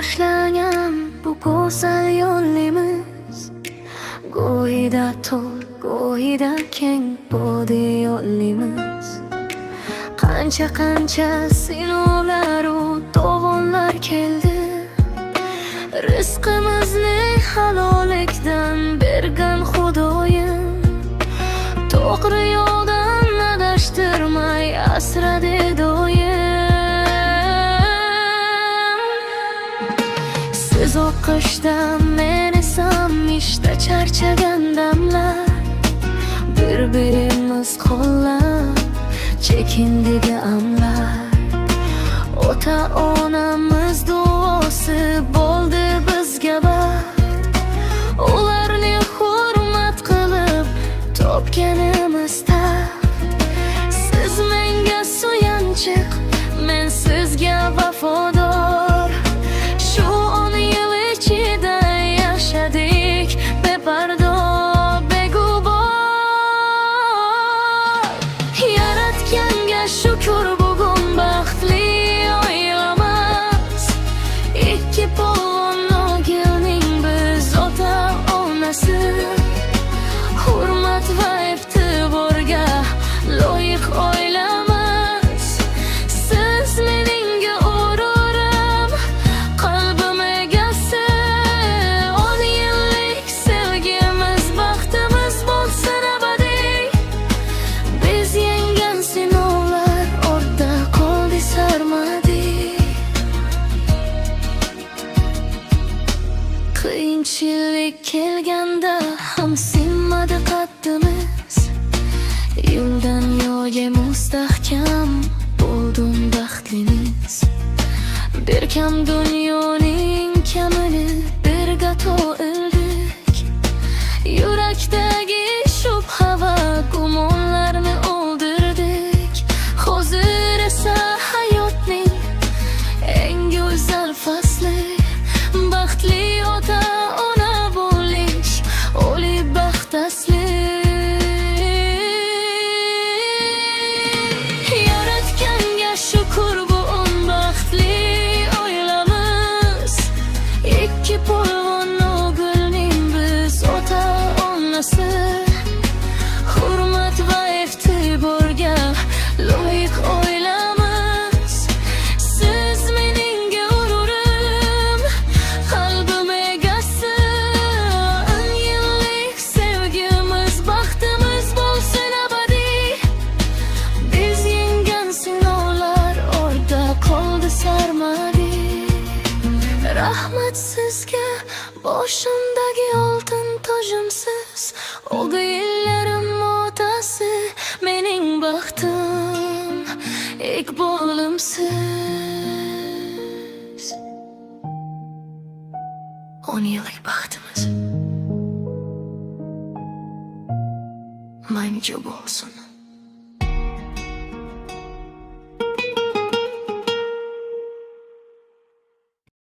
boshlangan bu go'zal yo'limiz, go'yida to'l, go'yida keng bo'ldi yo'limiz. Qancha sinovlaru dovonlar keldi, rizqimizni halollikdan bergan Xudoyim. To'g'ri yo'ldan adashtirmay asradi doim. Siz o'qishdan, men esam ishda charchagan damlar, bir-birimiz qo'llab chekindik amlar. Ota-onamiz duosi bo'ldi bizga baxt, ularni hurmat qilib topganimiz taxt. Siz menga suyanchiq, men sizga vafodor. Shu 10 yil ichida yashadik bepardo, begubor. Yaratganga shukr, bugun baxtli oilamiz. Ikki polvon ogilning biz ota-onasi. Hurmat va e'tiborga loyiq oilamiz. Siz mening g'ururim, qalbim egasi. 10 yillik sevgimiz, baxtimiz bo'lsin abadiy. Biz yengan sinovlar ortda qoldi sarmadiy. Qiyinchilik kelganda ham sinmadi qaddimiz, yo'ldan yo'lga mustahkam bo'ldim baxtlimiz. Bir kam dunyoning kamini birga to'ldik, yurakdagi shubha va gumonlarni o'ldirdik. Hozir esa hayotning eng go'zal fasli, baxtli ota-ona bo'lish oliy baxt asli. Yaratganga shukr, bu baxtli oilamiz. Ikki polvon o'g'ilning biz ota-onasi. Hurmat va e'tiborga loyiq oilamiz. Siz mening g'ururim, qalbim egasi. 10 yillik sevgimiz, baxtimiz bo'lsin abadiy. Biz yengan sinovlar ortda qoldi sarmadiy. Rahmat sizga, boshimdagi oltin tojimsiz. Oldi yillarim otasi, mening baxtim, iqbolimsiz. 10 yillik baxtimiz mangu bo'lsin.